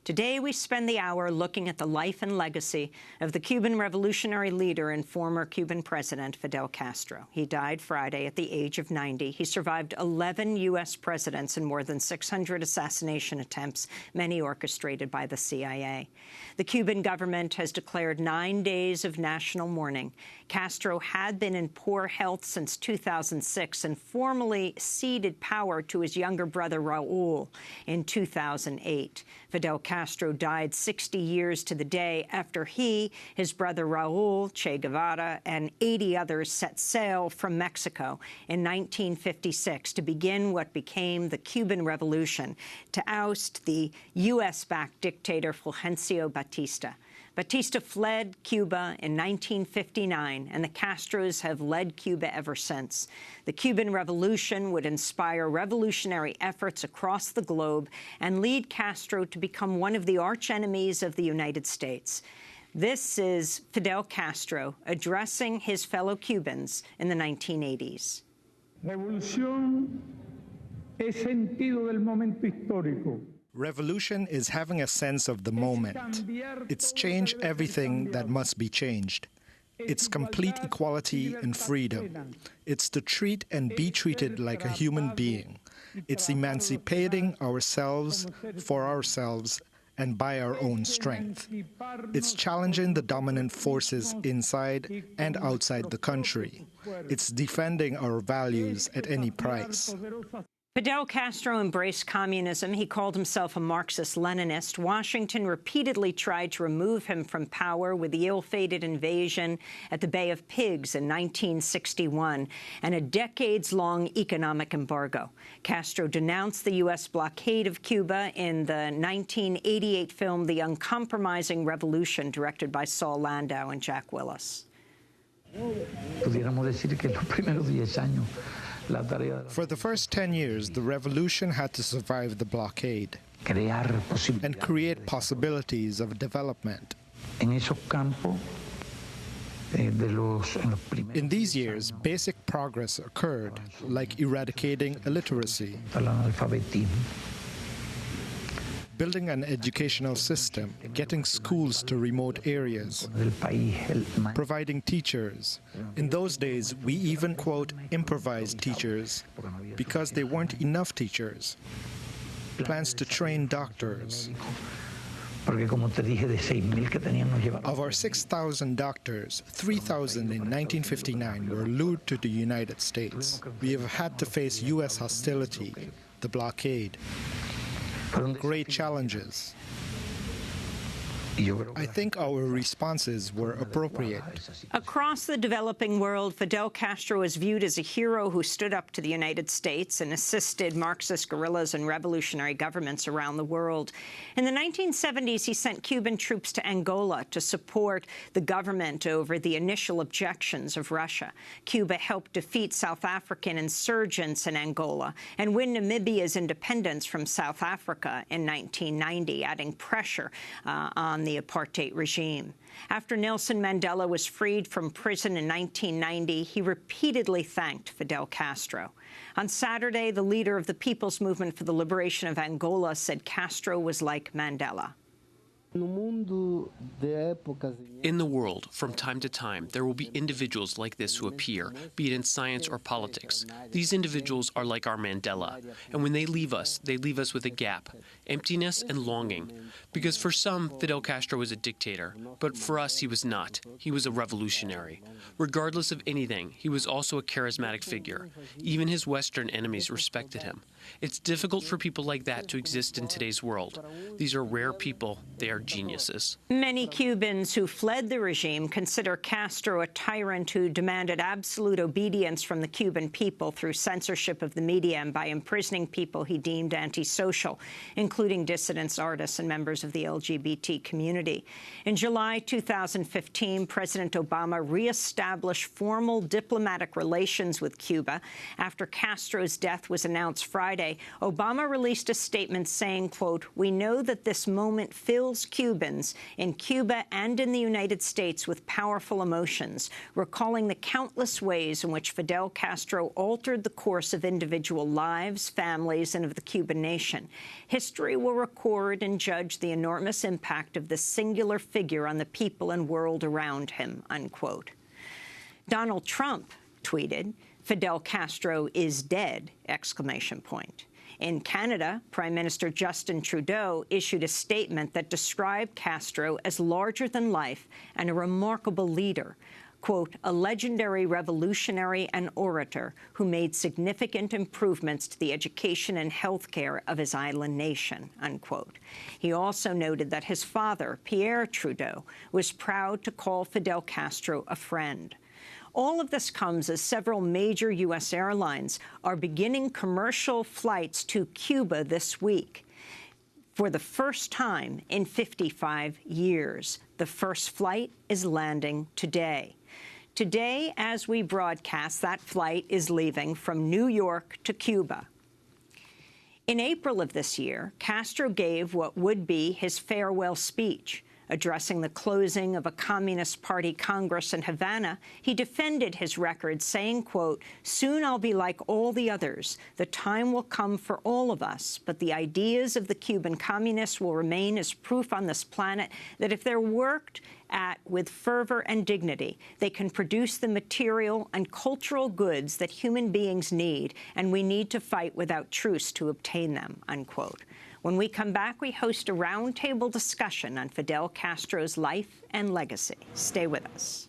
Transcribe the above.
Today, we spend the hour looking at the life and legacy of the Cuban revolutionary leader and former Cuban president, Fidel Castro. He died Friday at the age of 90. He survived 11 U.S. presidents and more than 600 assassination attempts, many orchestrated by the CIA. The Cuban government has declared 9 days of national mourning. Castro had been in poor health since 2006 and formally ceded power to his younger brother, Raul, in 2008. Fidel Castro died 60 years to the day after he, his brother Raul, Che Guevara, and 80 others set sail from Mexico in 1956 to begin what became the Cuban Revolution, to oust the U.S.-backed dictator Fulgencio Batista. Batista fled Cuba in 1959, and the Castros have led Cuba ever since. The Cuban Revolution would inspire revolutionary efforts across the globe and lead Castro to become one of the archenemies of the United States. This is Fidel Castro addressing his fellow Cubans in the 1980s. Revolución es sentido del momento histórico. Revolution is having a sense of the moment. It's change everything that must be changed. It's complete equality and freedom. It's to treat and be treated like a human being. It's emancipating ourselves for ourselves and by our own strength. It's challenging the dominant forces inside and outside the country. It's defending our values at any price. Fidel Castro embraced communism. He called himself a Marxist-Leninist. Washington repeatedly tried to remove him from power with the ill-fated invasion at the Bay of Pigs in 1961 and a decades-long economic embargo. Castro denounced the U.S. blockade of Cuba in the 1988 film The Uncompromising Revolution, directed by Saul Landau and Jack Willis. Pudiéramos decir que los primeros 10 años For the first 10 years, the revolution had to survive the blockade and create possibilities of development. En esos campos, in these years, basic progress occurred, like eradicating illiteracy, building an educational system, getting schools to remote areas, providing teachers. In those days, we even, quote, improvised teachers because there weren't enough teachers. Plans to train doctors. Of our 6,000 doctors, 3,000 in 1959 were lured to the United States. We have had to face U.S. hostility, the blockade. Great challenges. I think our responses were appropriate. Across the developing world, Fidel Castro is viewed as a hero who stood up to the United States and assisted Marxist guerrillas and revolutionary governments around the world. In the 1970s, he sent Cuban troops to Angola to support the government over the initial objections of Russia. Cuba helped defeat South African insurgents in Angola and win Namibia's independence from South Africa in 1990, adding pressure on the apartheid regime. After Nelson Mandela was freed from prison in 1990, he repeatedly thanked Fidel Castro. On Saturday, the leader of the People's Movement for the Liberation of Angola said Castro was like Mandela. In the world, from time to time, there will be individuals like this who appear, be it in science or politics. These individuals are like our Mandela, and when they leave us with a gap, emptiness and longing. Because for some, Fidel Castro was a dictator, but for us, he was not. He was a revolutionary. Regardless of anything, he was also a charismatic figure. Even his Western enemies respected him. It's difficult for people like that to exist in today's world. These are rare people. They are geniuses. Many Cubans who fled the regime consider Castro a tyrant who demanded absolute obedience from the Cuban people through censorship of the media and by imprisoning people he deemed antisocial, including dissidents, artists, and members of the LGBT community. In July 2015, President Obama reestablished formal diplomatic relations with Cuba. After Castro's death was announced Friday, Obama released a statement saying, quote, "We know that this moment fills Cubans in Cuba and in the United States with powerful emotions, recalling the countless ways in which Fidel Castro altered the course of individual lives, families, and of the Cuban nation. History will record and judge the enormous impact of this singular figure on the people and world around him, unquote. Donald Trump tweeted, "Fidel Castro is dead!" exclamation point. In Canada, Prime Minister Justin Trudeau issued a statement that described Castro as larger than life and a remarkable leader, quote, "a legendary revolutionary and orator who made significant improvements to the education and health care of his island nation," unquote. He also noted that his father, Pierre Trudeau, was proud to call Fidel Castro a friend. All of this comes as several major U.S. airlines are beginning commercial flights to Cuba this week. For the first time in 55 years, the first flight is landing today. Today, as we broadcast, that flight is leaving from New York to Cuba. In April of this year, Castro gave what would be his farewell speech. Addressing the closing of a Communist Party Congress in Havana, he defended his record, saying, quote, "Soon I'll be like all the others. The time will come for all of us, but the ideas of the Cuban communists will remain as proof on this planet that if they're worked at with fervor and dignity, they can produce the material and cultural goods that human beings need, and we need to fight without truce to obtain them," unquote. When we come back, we host a roundtable discussion on Fidel Castro's life and legacy. Stay with us.